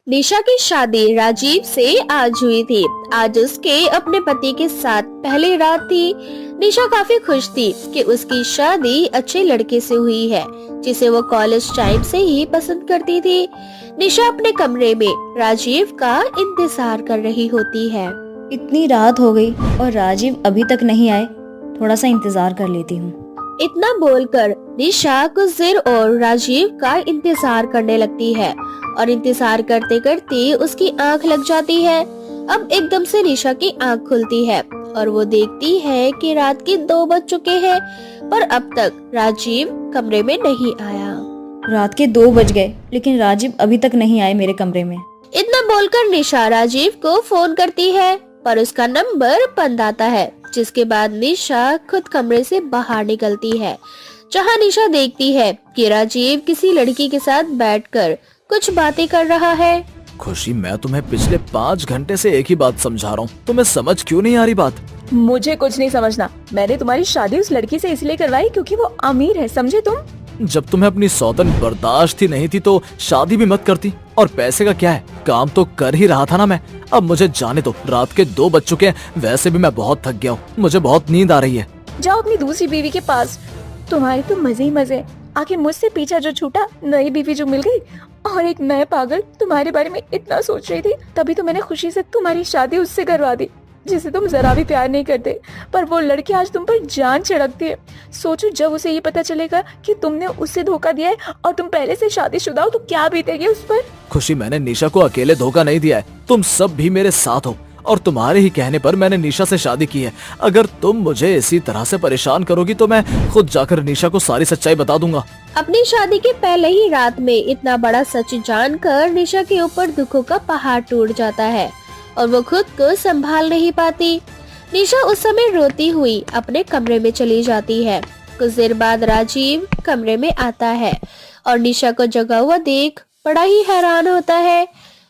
निशा की शादी राजीव से आज हुई थी। आज उसके अपने पति के साथ पहली रात थी। निशा काफी खुश थी कि उसकी शादी अच्छे लड़के से हुई है, जिसे वो कॉलेज टाइम से ही पसंद करती थी। निशा अपने कमरे में राजीव का इंतजार कर रही होती है। इतनी रात हो गई और राजीव अभी तक नहीं आए। थोड़ा सा इंतजार कर लेती हूँ। इतना बोलकर निशा कुछ देर और राजीव का इंतजार करने लगती है और इंतजार करते करते उसकी आंख लग जाती है। अब एकदम से निशा की आंख खुलती है और वो देखती है कि रात के 2 बज चुके हैं, पर अब तक राजीव कमरे में नहीं आया। रात के 2 बज गए लेकिन राजीव अभी तक नहीं आए मेरे कमरे में। इतना बोलकर निशा राजीव को फोन करती है, पर उसका नंबर बंद आता है। जिसके बाद निशा खुद कमरे से बाहर निकलती है, जहां निशा देखती है कि राजीव किसी लड़की के साथ बैठकर कुछ बातें कर रहा है। खुशी, मैं तुम्हें पिछले 5 घंटे से एक ही बात समझा रहा हूँ, तुम्हें समझ क्यों नहीं आ रही बात? मुझे कुछ नहीं समझना। मैंने तुम्हारी शादी उस लड़की से इसलिए करवाई क्योंकि वो अमीर है, समझे तुम? जब तुम्हें अपनी सौतन बर्दाश्त ही नहीं थी तो शादी भी मत करती। और पैसे का क्या है, काम तो कर ही रहा था ना मैं। अब मुझे जाने दो, रात के 2 बज चुके हैं। वैसे भी मैं बहुत थक गया हूँ, मुझे बहुत नींद आ रही है। जाओ अपनी दूसरी बीवी के पास, तुम्हारे तो मजे ही मजे। आखिर मुझसे पीछा जो छूटा, नई बीवी जो मिल गई और एक नए पागल तुम्हारे बारे में इतना सोच रही थी, तभी तो मैंने खुशी से तुम्हारी शादी उससे करवा दी जिसे तुम जरा भी प्यार नहीं करते। पर वो लड़की आज तुम पर जान छिड़कती है। सोचो जब उसे ये पता चलेगा कि तुमने उससे धोखा दिया है और तुम पहले से शादीशुदा हो, तो क्या बीतेगी उस पर। खुशी, मैंने निशा को अकेले धोखा नहीं दिया है, तुम सब भी मेरे साथ हो और तुम्हारे ही कहने पर मैंने निशा से शादी की है। अगर तुम मुझे इसी तरह से परेशान करोगी तो मैं खुद जाकर निशा को सारी सच्चाई बता दूंगा। अपनी शादी के पहले ही रात में इतना बड़ा सच जानकर निशा के ऊपर दुखों का पहाड़ टूट जाता है और वो खुद को संभाल नहीं पाती। निशा उस समय रोती हुई अपने कमरे में चली जाती है। कुछ देर बाद राजीव कमरे में आता है और निशा को जगा हुआ देख बड़ा ही हैरान होता है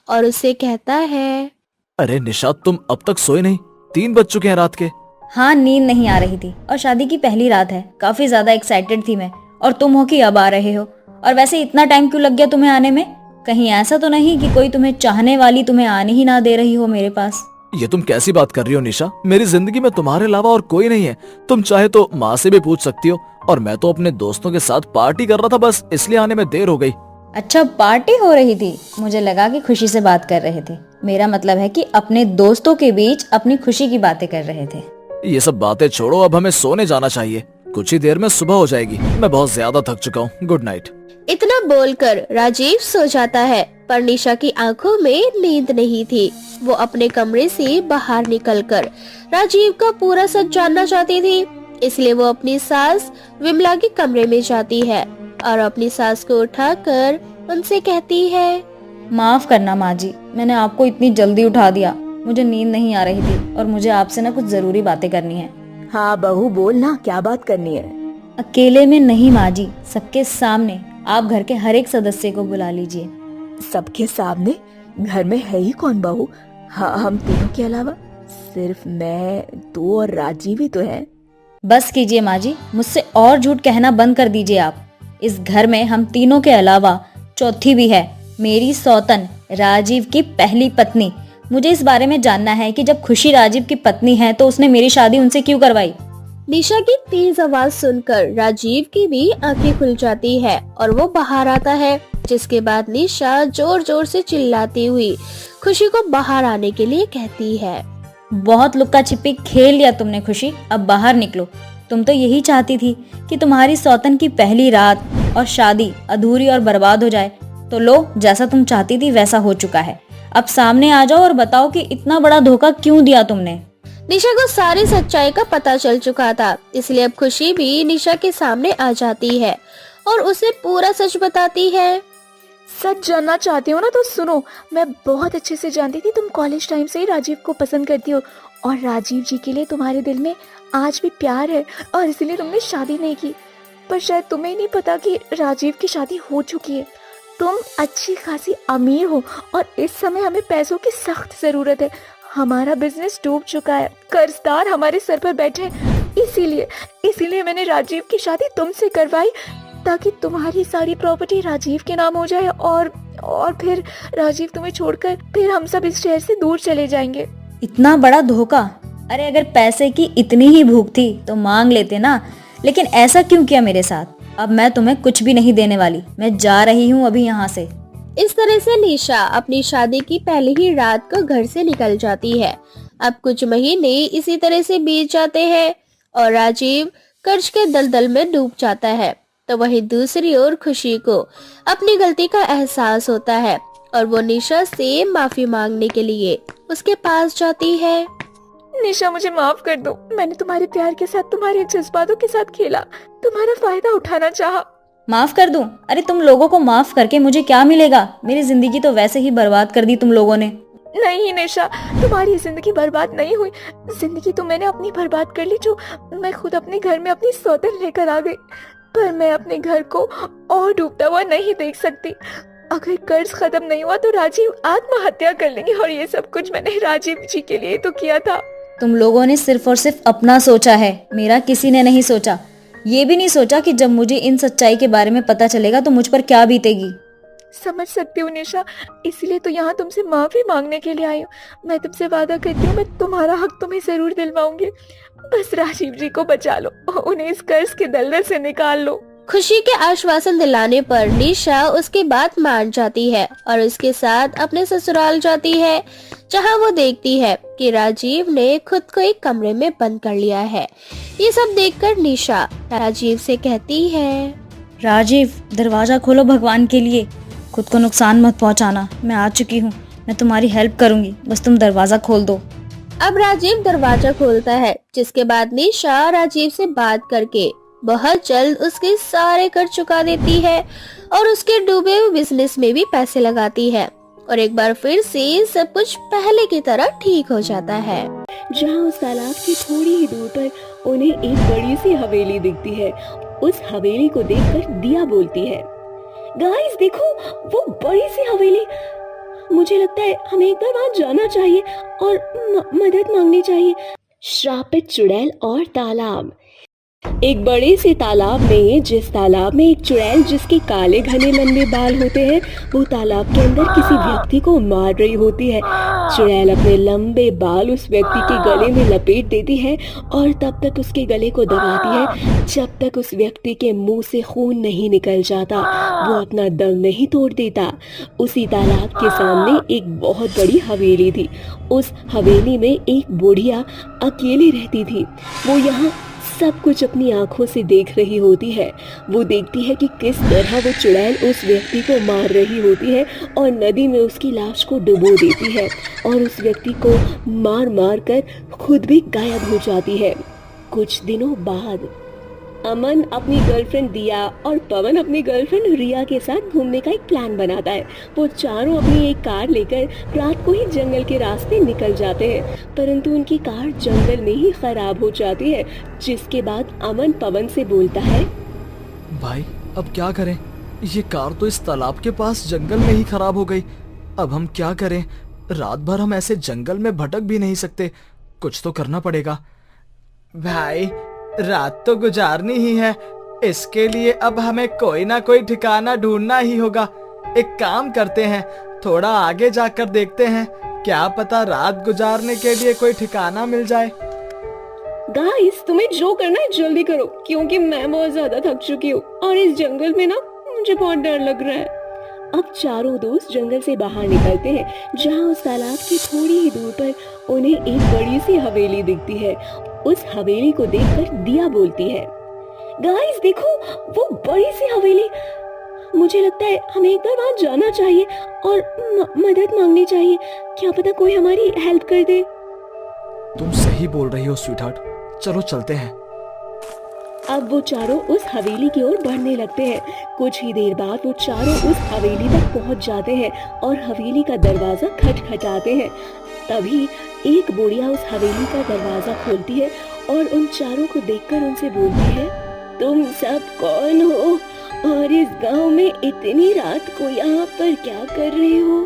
और उससे कहता है, अरे निशा, तुम अब तक सोए नहीं? 3 बज चुके हैं रात के। हाँ, नींद नहीं आ रही थी और शादी की पहली रात है। काफी ज्यादा एक्साइटेड थी मैं, और तुम हो कि अब आ रहे हो। और वैसे इतना टाइम क्यों लग गया तुम्हें आने में? कहीं ऐसा तो नहीं कि कोई तुम्हें चाहने वाली तुम्हें आने ही ना दे रही हो मेरे पास? ये तुम कैसी बात कर रही हो निशा? मेरी जिंदगी में तुम्हारे अलावा और कोई नहीं है। तुम चाहे तो माँ से भी पूछ सकती हो। और मैं तो अपने दोस्तों के साथ पार्टी कर रहा था, बस इसलिए आने में देर हो गई। अच्छा, पार्टी हो रही थी? मुझे लगा कि खुशी से बात कर रहे थे। मेरा मतलब है कि अपने दोस्तों के बीच अपनी खुशी की बातें कर रहे थे। ये सब बातें छोड़ो, अब हमें सोने जाना चाहिए। कुछ ही देर में सुबह हो जाएगी। मैं बहुत ज्यादा थक चुका हूँ। Good night. इतना बोलकर राजीव सो जाता है, पर निशा की आंखों में नींद नहीं थी। वो अपने कमरे से बाहर निकलकर राजीव का पूरा सच जानना चाहती थी, इसलिए वो अपनी सास विमला के कमरे में जाती है और अपनी सास को उठाकर उनसे कहती है, माफ करना माँ जी, मैंने आपको इतनी जल्दी उठा दिया। मुझे नींद नहीं आ रही थी और मुझे आपसे ना कुछ जरूरी बातें करनी है। हाँ बहू, बोल ना, क्या बात करनी है? अकेले में नहीं माँ जी, सबके सामने। आप घर के हर एक सदस्य को बुला लीजिए। सबके सामने? घर में है ही कौन बहू? हाँ, हम तीनों के अलावा सिर्फ मैं, तू और राजीव ही तो है। बस कीजिए माँ जी, मुझसे और झूठ कहना बंद कर दीजिए आप। इस घर में हम तीनों के अलावा चौथी भी है, मेरी सौतन, राजीव की पहली पत्नी। मुझे इस बारे में जानना है कि जब खुशी राजीव की पत्नी है तो उसने मेरी शादी उनसे क्यों करवाई? निशा की तेज आवाज सुनकर राजीव की भी आंखें खुल जाती है और वो बाहर आता है। जिसके बाद निशा जोर जोर से चिल्लाती हुई खुशी को बाहर आने के लिए कहती है, बहुत लुक्का छिपी खेल लिया तुमने खुशी, अब बाहर निकलो। तुम तो यही चाहती थी कि तुम्हारी सौतन की पहली रात और शादी अधूरी और बर्बाद हो जाए। तो लो, जैसा तुम चाहती थी वैसा हो चुका है। अब सामने आ जाओ और बताओ कि इतना बड़ा धोखा क्यों दिया तुमने। निशा को सारी सच्चाई का पता चल चुका था, इसलिए अब खुशी भी निशा के सामने आ जाती है और उसे पूरा सच बताती है। सच जानना चाहती हो ना, तो सुनो। मैं बहुत अच्छे से जानती थी तुम कॉलेज टाइम से ही राजीव को पसंद करती हो और राजीव जी के लिए तुम्हारे दिल में आज भी प्यार है और इसलिए तुमने शादी नहीं की। पर शायद तुम्हें नहीं पता कि राजीव की शादी हो चुकी है। तुम अच्छी खासी अमीर हो और इस समय हमें पैसों की सख्त जरूरत है। हमारा बिजनेस डूब चुका है, कर्जदार हमारे सर पर बैठे हैं। इसीलिए मैंने राजीव की शादी तुमसे करवाई ताकि तुम्हारी सारी प्रॉपर्टी राजीव के नाम हो जाए और फिर राजीव तुम्हें छोड़कर फिर हम सब इस शहर से दूर चले जाएंगे। इतना बड़ा धोखा। अरे अगर पैसे की इतनी ही भूख थी तो मांग लेते ना, लेकिन ऐसा क्यों किया मेरे साथ? अब मैं तुम्हें कुछ भी नहीं देने वाली, मैं जा रही हूँ अभी यहाँ से। इस तरह से निशा अपनी शादी की पहली ही रात को घर से निकल जाती है। अब कुछ महीने इसी तरह से बीत जाते हैं और राजीव कर्ज के दलदल में डूब जाता है। तो वहीं दूसरी ओर खुशी को अपनी गलती का एहसास होता है और वो निशा से माफी मांगने के लिए उसके पास जाती है। निशा, मुझे माफ कर दो। मैंने तुम्हारे प्यार के साथ तुम्हारे जज्बातों के साथ खेला, तुम्हारा फायदा उठाना चाहा। माफ कर दूं? अरे तुम लोगों को माफ करके मुझे क्या मिलेगा? मेरी जिंदगी तो वैसे ही बर्बाद कर दी तुम लोगों ने। नहीं निशा, तुम्हारी जिंदगी बर्बाद नहीं हुई। जिंदगी तो मैंने अपनी बर्बाद कर ली, जो मैं खुद अपने घर में अपनी सौतन लेकर आ गई। पर मैं अपने घर को और डूबता हुआ नहीं देख सकती। अगर कर्ज खत्म नहीं हुआ तो राजीव आत्महत्या कर लेंगे, और ये सब कुछ मैंने राजीव जी के लिए तो किया था। तुम लोगों ने सिर्फ और सिर्फ अपना सोचा है, मेरा किसी ने नहीं सोचा। ये भी नहीं सोचा कि जब मुझे इन सच्चाई के बारे में पता चलेगा तो मुझ पर क्या बीतेगी। समझ सकती हूँ निशा, इसलिए तो यहाँ तुमसे माफी मांगने के लिए आई हूँ। मैं तुमसे वादा करती हूँ, मैं तुम्हारा हक तुम्हें जरूर दिलवाऊंगी। बस राजीव जी को बचा लो, उन्हें इस कर्ज के दलदल से निकाल लो। खुशी के आश्वासन दिलाने पर निशा उसकी बात मान जाती है और उसके साथ अपने ससुराल जाती है, जहां वो देखती है कि राजीव ने खुद को एक कमरे में बंद कर लिया है। ये सब देखकर निशा राजीव से कहती है, राजीव दरवाजा खोलो भगवान के लिए, खुद को नुकसान मत पहुंचाना। मैं आ चुकी हूँ, मैं तुम्हारी हेल्प करूंगी, बस तुम दरवाजा खोल दो। अब राजीव दरवाजा खोलता है, जिसके बाद निशा राजीव से बात करके बहुत जल्द उसके सारे कर्ज चुका देती है और उसके डूबे हुए बिजनेस में भी पैसे लगाती है और एक बार फिर से सब कुछ पहले की तरह ठीक हो जाता है। जहाँ उस तालाब की थोड़ी ही दूर पर उन्हें एक बड़ी सी हवेली दिखती है। उस हवेली को देखकर दिया बोलती है, गाइस देखो वो बड़ी सी हवेली। मुझे लगता है हमें एक बार वहाँ जाना चाहिए और मदद मांगनी चाहिए। श्रापित चुड़ैल और तालाब। एक बड़े से तालाब में, जिस तालाब में एक चुड़ैल जिसके काले घने लंबे बाल होते हैं, वो तालाब के अंदर किसी व्यक्ति को मार रही होती है। चुड़ैल अपने लंबे बाल उस व्यक्ति के गले में लपेट देती है और तब तक उसके गले को दबाती है जब तक उस व्यक्ति के मुंह से खून नहीं निकल जाता, वो अपना दम नहीं तोड़ देता। उसी तालाब के सामने एक बहुत बड़ी हवेली थी। उस हवेली में एक बुढ़िया अकेली रहती थी। वो यहाँ सब कुछ अपनी आंखों से देख रही होती है। वो देखती है कि किस तरह वो चुड़ैल उस व्यक्ति को मार रही होती है और नदी में उसकी लाश को डुबो देती है और उस व्यक्ति को मार मार कर खुद भी गायब हो जाती है। कुछ दिनों बाद अमन अपनी गर्लफ्रेंड दिया और पवन अपनी गर्लफ्रेंड रिया के साथ घूमने का एक प्लान बनाता है। वो चारों अपनी एक कार लेकर रात को ही जंगल के रास्ते निकल जाते हैं, परंतु उनकी कार जंगल में ही खराब हो जाती है। जिसके बाद अमन पवन से बोलता है, भाई अब क्या करें? ये कार तो इस तालाब के पास जंगल में ही खराब हो गई। अब हम क्या करें? रात भर हम ऐसे जंगल में भटक भी नहीं सकते, कुछ तो करना पड़ेगा। भाई रात तो गुजारनी ही है, इसके लिए अब हमें कोई ना कोई ठिकाना ढूंढना ही होगा। एक काम करते हैं, थोड़ा आगे जाकर देखते हैं, क्या पता रात गुजारने के लिए कोई ठिकाना मिल जाए। गाइस तुम्हें जो करना है जल्दी करो, क्योंकि मैं बहुत ज्यादा थक चुकी हूँ और इस जंगल में ना मुझे बहुत डर लग रहा है। अब चारों दोस्त जंगल से बाहर निकलते हैं, जहाँ उस तालाब की थोड़ी ही दूर पर उन्हें एक बड़ी सी हवेली दिखती है। उस हवेली को देखकर दिया बोलती है, गाइस देखो वो बड़ी सी हवेली। मुझे लगता है हमें एक बार वहाँ जाना चाहिए और मदद मांगनी चाहिए। क्या पता कोई हमारी हेल्प कर दे। तुम सही बोल रही हो स्वीटहार्ट, चलो चलते हैं। अब वो चारों उस हवेली की ओर बढ़ने लगते हैं। कुछ ही देर बाद वो चारों उस हवेली तक पहुंच जाते हैं और हवेली का दरवाजा खटखटाते हैं। तभी एक बुढ़िया उस हवेली का दरवाजा खोलती है और उन चारों को देखकर उनसे बोलती है, तुम सब कौन हो और इस गांव में इतनी रात को यहाँ पर क्या कर रहे हो?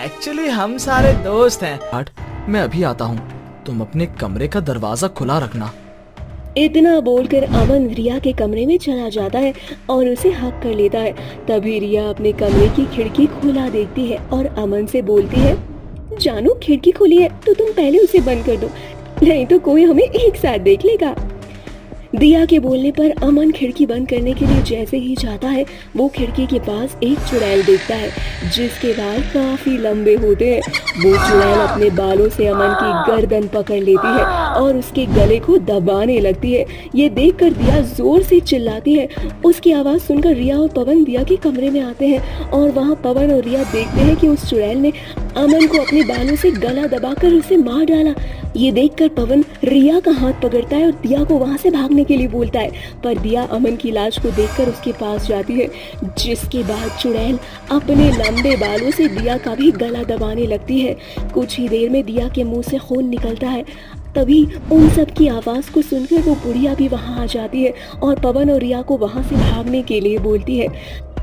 एक्चुअली हम सारे दोस्त हैं। मैं अभी आता हूँ, तुम अपने कमरे का दरवाजा खुला रखना। इतना बोलकर अमन रिया के कमरे में चला जाता है और उसे हक कर लेता है। तभी रिया अपने कमरे की खिड़की खुला देखती है और अमन से बोलती है, जानू खिड़की खुली है तो तुम पहले उसे बंद कर दो, नहीं तो कोई हमें एक साथ देख लेगा। दिया के बोलने पर अमन खिड़की बंद करने के लिए जैसे ही जाता है, वो खिड़की के पास एक चुड़ैल देखता है जिसके बाल काफी लंबे होते हैं। वो चुड़ैल अपने बालों से अमन की गर्दन पकड़ लेती है और उसके गले को दबाने लगती है। ये देखकर दिया जोर से चिल्लाती है। उसकी आवाज सुनकर रिया और पवन दिया के कमरे में आते हैं और वहाँ पवन और रिया देखते हैं कि उस चुड़ैल ने अमन को अपने बालों से गला दबाकर उसे मार डाला। ये देखकर पवन रिया का हाथ पकड़ता है और दिया को वहाँ से भागने के लिए बोलता है, पर दिया अमन की लाश को देखकर उसके पास जाती है, जिसके बाद चुड़ैल अपने लंबे बालों से दिया का भी गला दबाने लगती है। कुछ ही देर में दिया के मुंह से खून निकलता है। तभी उन सब की आवाज को सुनकर वो बुढ़िया भी वहाँ आ जाती है और पवन और रिया को वहाँ से भागने के लिए बोलती है।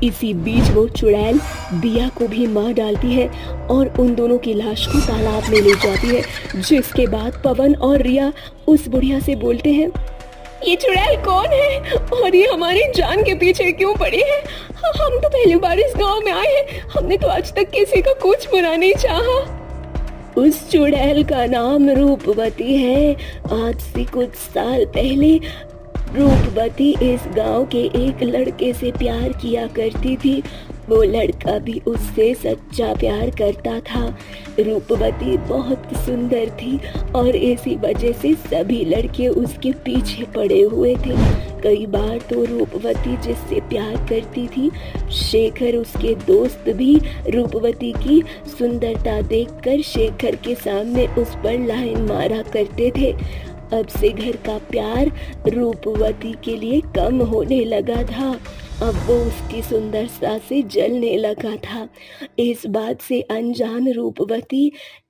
इसी बीच वो चुड़ैल दिया को भी मार डालती है और उन दोनों की लाश को तालाब में ले जाती है, जिसके बाद पवन और रिया उस बुढ़िया से बोलते हैं, ये चुड़ैल कौन है और ये हमारी जान के पीछे क्यों पड़ी है? हम तो पहली बार इस गांव में आए हैं, हमने तो आज तक किसी का कुछ बुरा नहीं चाहा। उस चुड़ैल का नाम रूपवती है। आज से कुछ साल पहले रूपवती इस गांव के एक लड़के से प्यार किया करती थी। वो लड़का भी उससे सच्चा प्यार करता था। रूपवती बहुत सुंदर थी और इसी वजह से सभी लड़के उसके पीछे पड़े हुए थे। कई बार तो रूपवती जिससे प्यार करती थी, शेखर उसके दोस्त भी रूपवती की सुंदरता देखकर शेखर के सामने उस पर लाइन मारा करते थे। अब से घर का प्यार रूपवती के लिए कम होने लगा था। अब वो उसकी सुंदरता से जलने लगा था। इस बात से अनजान रूपवती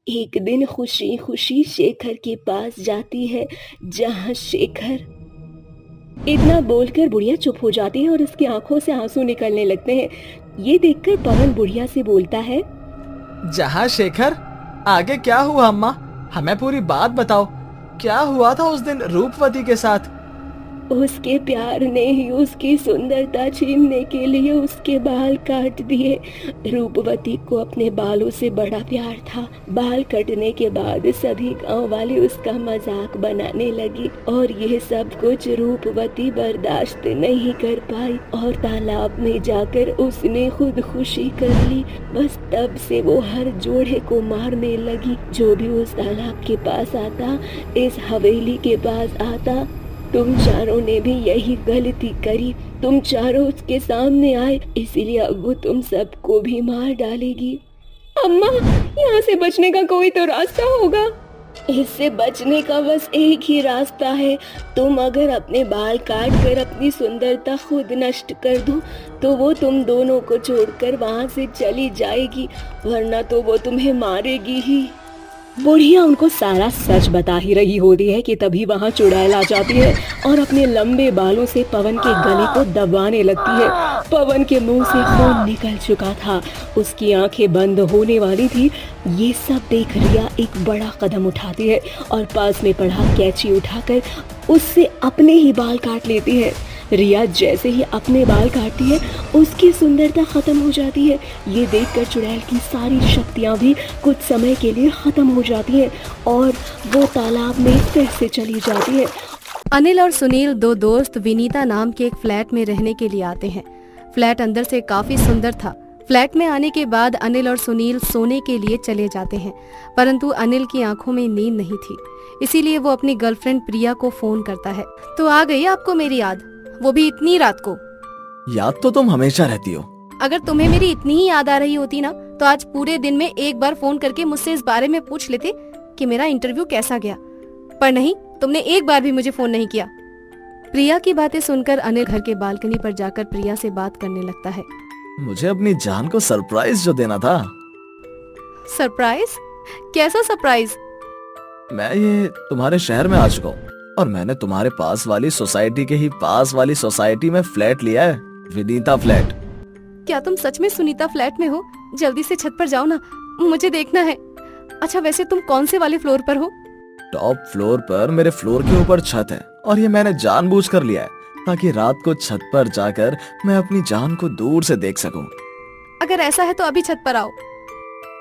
एक दिन खुशी खुशी शेखर के पास जाती है, जहाँ शेखर इतना बोलकर बुढ़िया चुप हो जाती है और उसकी आंखों से आंसू निकलने लगते हैं। ये देखकर पवन बुढ़िया से बोलता है, जहाँ शेखर, आगे क्या हुआ अम्मा? हमें पूरी बात बताओ, क्या हुआ था उस दिन रूपवती के साथ? उसके प्यार ने ही उसकी सुंदरता छीनने के लिए उसके बाल काट दिए। रूपवती को अपने बालों से बड़ा प्यार था। बाल कटने के बाद सभी गांव वाले उसका मजाक बनाने लगी और ये सब कुछ रूपवती बर्दाश्त नहीं कर पाई और तालाब में जाकर उसने खुदकुशी कर ली। बस तब से वो हर जोड़े को मारने लगी जो भी उस तालाब के पास आता, इस हवेली के पास आता। तुम चारों ने भी यही गलती करी। तुम चारों उसके सामने आए, इसीलिए अब वो तुम सबको भी मार डालेगी। अम्मा, यहाँ से बचने का कोई तो रास्ता होगा। इससे बचने का बस एक ही रास्ता है। तुम अगर अपने बाल काट कर अपनी सुंदरता खुद नष्ट कर दो तो वो तुम दोनों को छोड़कर वहाँ से चली जाएगी, वरना तो वो तुम्हें मारेगी ही। बुढ़िया उनको सारा सच बता ही रही होती है कि तभी वहाँ चुड़ैल आ जाती है और अपने लंबे बालों से पवन के गले को दबाने लगती है। पवन के मुंह से खून निकल चुका था, उसकी आंखें बंद होने वाली थी। ये सब देख रिया एक बड़ा कदम उठाती है और पास में पड़ा कैंची उठाकर उससे अपने ही बाल काट लेती है। रिया जैसे ही अपने बाल काटती है, उसकी सुंदरता खत्म हो जाती है। ये देखकर चुड़ैल की सारी शक्तियाँ भी कुछ समय के लिए खत्म हो जाती है और वो तालाब में फिर से चली जाती है। अनिल और सुनील दो दोस्त विनीता नाम के एक फ्लैट में रहने के लिए आते हैं। फ्लैट अंदर से काफी सुंदर था। फ्लैट में आने के बाद अनिल और सुनील सोने के लिए चले जाते हैं, परंतु अनिल की आंखों में नींद नहीं थी, इसीलिए वो अपनी गर्लफ्रेंड प्रिया को फोन करता है। तो आ गई आपको मेरी याद, वो भी इतनी रात को? याद तो तुम हमेशा रहती हो। अगर तुम्हें मेरी इतनी ही याद आ रही होती ना, तो आज पूरे दिन में एक बार फोन करके मुझसे इस बारे में पूछ लेते कि मेरा इंटरव्यू कैसा गया, पर नहीं, तुमने एक बार भी मुझे फोन नहीं किया। प्रिया की बातें सुनकर अनिल घर के बालकनी पर जाकर प्रिया से बात करने लगता है। मुझे अपनी जान को सरप्राइज जो देना था। सरप्राइज? कैसा सरप्राइज? मैं ये तुम्हारे शहर में आ चुका हूँ और मैंने तुम्हारे पास वाली सोसाइटी के ही पास वाली सोसाइटी में फ्लैट लिया है, विनीता फ्लैट। क्या तुम सच में सुनीता फ्लैट में हो? जल्दी से छत पर जाओ ना, मुझे देखना है। अच्छा, वैसे तुम कौन से वाले फ्लोर पर हो? टॉप फ्लोर पर मेरे फ्लोर के ऊपर छत है और ये मैंने जानबूझकर लिया है ताकि रात को छत पर जाकर मैं अपनी जान को दूर से देख सकूं। अगर ऐसा है तो अभी छत पर आओ।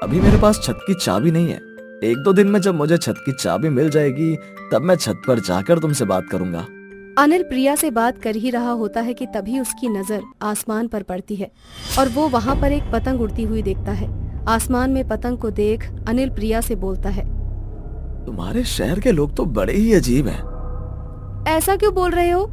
अभी मेरे पास छत की चाबी नहीं है। 1-2 दिन में जब मुझे छत की चाबी मिल जाएगी तब मैं छत पर जाकर तुमसे बात करूंगा। अनिल प्रिया से बात कर ही रहा होता है कि तभी उसकी नजर आसमान पर पड़ती है और वो वहाँ पर एक पतंग उड़ती हुई देखता है। आसमान में पतंग को देख अनिल प्रिया से बोलता है, तुम्हारे शहर के लोग तो बड़े ही अजीब हैं। ऐसा क्यों बोल रहे हो?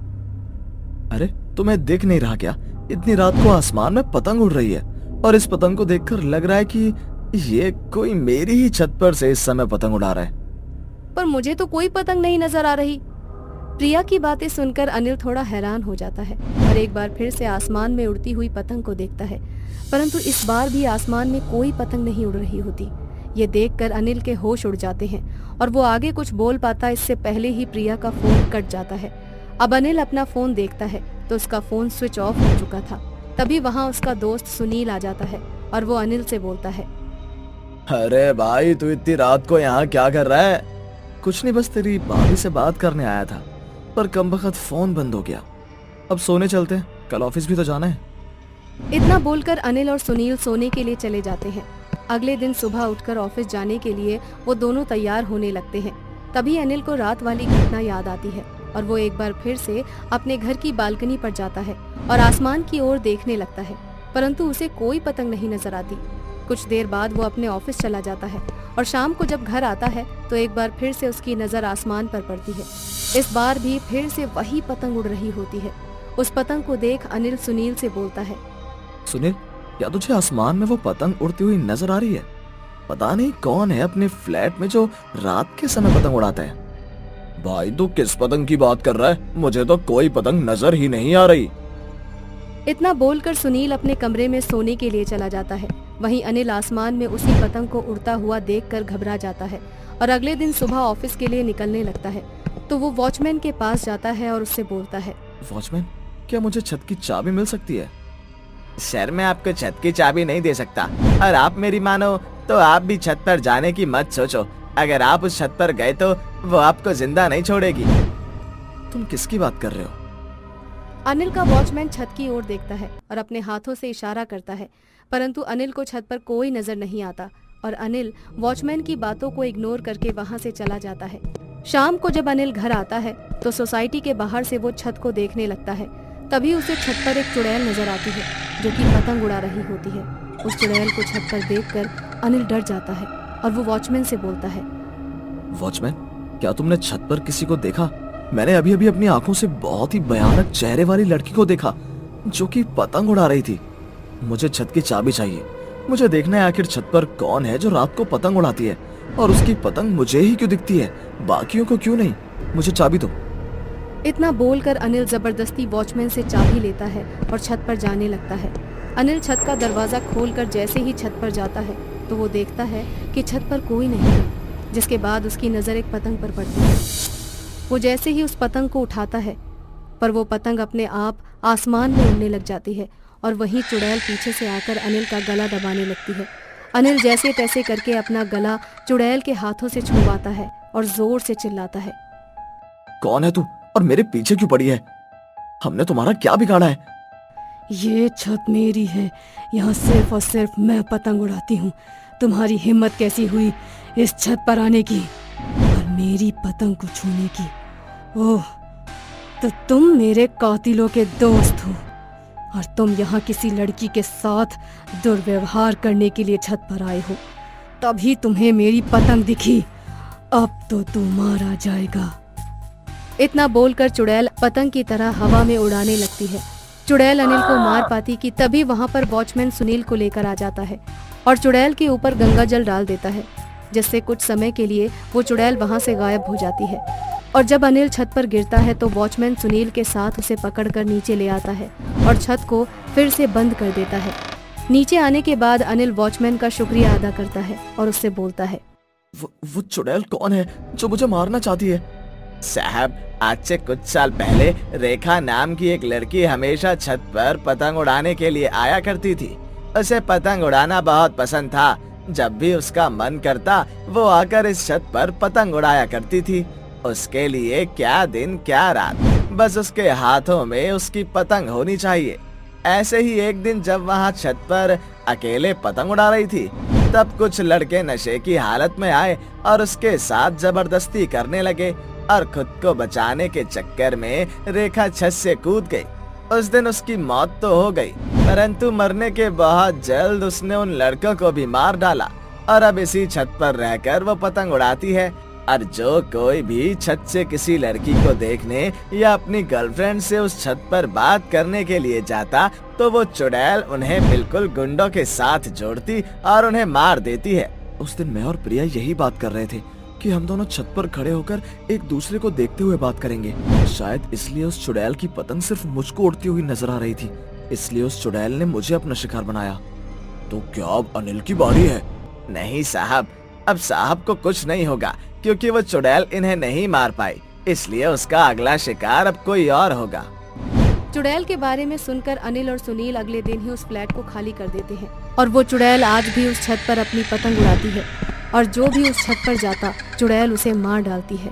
अरे तुम्हें दिख नहीं रहा क्या? इतनी रात को आसमान में पतंग उड़ रही है और इस पतंग को देखकर लग रहा है कि ये कोई मेरी ही छत पर से इस समय पतंग उड़ा रहा है। पर मुझे तो कोई पतंग नहीं नजर आ रही। प्रिया की बातें सुनकर अनिल थोड़ा हैरान हो जाता है और एक बार फिर से आसमान में उड़ती हुई पतंग को देखता है, परंतु इस बार भी आसमान में कोई पतंग नहीं उड़ रही होती। ये देखकर अनिल के होश उड़ जाते हैं और वो आगे कुछ बोल पाता इससे पहले ही प्रिया का फोन कट जाता है। अब अनिल अपना फोन देखता है तो उसका फोन स्विच ऑफ हो चुका था। तभी वहाँ उसका दोस्त सुनील आ जाता है और वो अनिल से बोलता है, अरे भाई तू इतनी रात को यहाँ क्या कर रहा है? कुछ नहीं, बस तेरी भाभी से बात करने आया था पर कमबख्त फोन बंद हो गया। अब सोने चलते हैं, कल ऑफिस भी तो जाना है। इतना बोलकर अनिल और सुनील सोने के लिए चले जाते हैं। अगले दिन सुबह उठकर ऑफिस जाने के लिए वो दोनों तैयार होने लगते हैं। तभी अनिल को रात वाली घटना याद आती है और वो एक बार फिर से अपने घर की बालकनी पर जाता है और आसमान की ओर देखने लगता है, परंतु उसे कोई पतंग नहीं नजर आती। कुछ देर बाद वो अपने ऑफिस चला जाता है और शाम को जब घर आता है तो एक बार फिर से उसकी नजर आसमान पर पड़ती है। इस बार भी फिर से वही पतंग उड़ रही होती है। उस पतंग को देख अनिल सुनील से बोलता है, सुनील, क्या तुझे आसमान में वो पतंग उड़ती हुई नजर आ रही है? पता नहीं कौन है अपने फ्लैट में जो रात के समय पतंग उड़ाता है। भाई तू किस पतंग की बात कर रहा है? मुझे तो कोई पतंग नजर ही नहीं आ रही। इतना बोलकर सुनील अपने कमरे में सोने के लिए चला जाता है। वहीं अनिल आसमान में उसी पतंग को उड़ता हुआ देखकर घबरा जाता है और अगले दिन सुबह ऑफिस के लिए निकलने लगता है तो वो वॉचमैन के पास जाता है और उससे बोलता है, वॉचमैन, क्या मुझे छत की चाबी मिल सकती है? सर, मैं आपको छत की चाबी नहीं दे सकता और आप मेरी मानो तो आप भी छत पर जाने की मत सोचो। अगर आप उस छत पर गए तो वो आपको जिंदा नहीं छोड़ेगी। तुम किसकी बात कर रहे हो? अनिल का वॉचमैन छत की ओर देखता है और अपने हाथों से इशारा करता है, परंतु अनिल को छत पर कोई नजर नहीं आता और अनिल वॉचमैन की बातों को इग्नोर करके वहां से चला जाता है। शाम को जब अनिल घर आता है तो सोसाइटी के बाहर से वो छत को देखने लगता है। तभी उसे छत पर एक चुड़ैल नजर आती है जो कि पतंग उड़ा रही होती है। उस चुड़ैल को छत पर देखकर अनिल डर जाता है और वो वॉचमैन से बोलता है, वॉचमैन, क्या तुमने छत पर किसी को देखा? मैंने अभी अभी अपनी आंखों से बहुत ही भयानक चेहरे वाली लड़की को देखा जो कि पतंग उड़ा रही थी। मुझे छत की चाबी चाहिए। मुझे देखना है आखिर छत पर कौन है जो रात को पतंग उड़ाती है और उसकी पतंग मुझे ही क्यों दिखती है, बाकियों को क्यों नहीं? मुझे चाबी दो। इतना बोलकर अनिल जबरदस्ती वॉचमैन से चाबी लेता है और छत पर जाने लगता है। अनिल छत का दरवाजा खोलकर जैसे ही छत पर जाता है तो वो देखता है कि छत पर कोई नहीं है, जिसके बाद उसकी नजर एक पतंग पर पड़ती है। वो जैसे ही उस पतंग को उठाता है पर वो पतंग अपने आप आसमान में उड़ने लग जाती है और वहीं चुड़ैल पीछे से आकर अनिल का गला दबाने लगती है। अनिल जैसे तैसे करके अपना गला चुड़ैल के हाथों से छुड़वाता है और जोर से चिल्लाता है, कौन है तू और मेरे पीछे क्यों पड़ी है? हमने तुम्हारा क्या बिगाड़ा है? ये छत मेरी है, यहाँ सिर्फ और सिर्फ मैं पतंग उड़ाती हूँ। तुम्हारी हिम्मत कैसी हुई इस छत पर आने की और मेरी पतंग को छूने की? ओह, तो तुम मेरे कातिलों के दोस्त हो और तुम यहाँ किसी लड़की के साथ दुर्व्यवहार करने के लिए छत पर आए हो, तभी तुम्हें मेरी पतंग दिखी। अब तो तू मारा जाएगा। इतना बोलकर चुड़ैल पतंग की तरह हवा में उड़ाने लगती है। चुड़ैल अनिल को मार पाती कि तभी वहाँ पर वॉचमैन सुनील को लेकर आ जाता है और चुड़ैल के ऊपर गंगा जल डाल देता है, जिससे कुछ समय के लिए वो चुड़ैल वहाँ से गायब हो जाती है। और जब अनिल छत पर गिरता है तो वॉचमैन सुनील के साथ उसे पकड़कर नीचे ले आता है और छत को फिर से बंद कर देता है। नीचे आने के बाद अनिल वॉचमैन का शुक्रिया अदा करता है और उससे बोलता है, वो चुड़ैल कौन है जो मुझे मारना चाहती है? साहब, आज से कुछ साल पहले रेखा नाम की एक लड़की हमेशा छत पर पतंग उड़ाने के लिए आया करती थी। उसे पतंग उड़ाना बहुत पसंद था, जब भी उसका मन करता वो आकर इस छत पर पतंग उड़ाया करती थी। उसके लिए क्या दिन क्या रात, बस उसके हाथों में उसकी पतंग होनी चाहिए। ऐसे ही एक दिन जब वहाँ छत पर अकेले पतंग उड़ा रही थी, तब कुछ लड़के नशे की हालत में आए और उसके साथ जबरदस्ती करने लगे और खुद को बचाने के चक्कर में रेखा छत से कूद गई। उस दिन उसकी मौत तो हो गई, परंतु मरने के बहुत जल्द उसने उन लड़कों को भी मार डाला और अब इसी छत पर रहकर वो पतंग उड़ाती है। और जो कोई भी छत से किसी लड़की को देखने या अपनी गर्लफ्रेंड से उस छत पर बात करने के लिए जाता, तो वो चुड़ैल उन्हें बिल्कुल गुंडों के साथ जोड़ती और उन्हें मार देती है। उस दिन मैं और प्रिया यही बात कर रहे थे कि हम दोनों छत पर खड़े होकर एक दूसरे को देखते हुए बात करेंगे। शायद इसलिए उस चुड़ैल की पतंग सिर्फ मुझको उड़ती हुई नजर आ रही थी, इसलिए उस चुड़ैल ने मुझे अपना शिकार बनाया। तो क्या अब अनिल की बारी है? नहीं साहब, अब साहब को कुछ नहीं होगा क्योंकि वो चुड़ैल इन्हें नहीं मार पाई, इसलिए उसका अगला शिकार अब कोई और होगा। चुड़ैल के बारे में सुनकर अनिल और सुनील अगले दिन ही उस फ्लैट को खाली कर देते हैं और वो चुड़ैल आज भी उस छत पर अपनी पतंग उड़ाती है और जो भी उस छत पर जाता चुड़ैल उसे मार डालती है।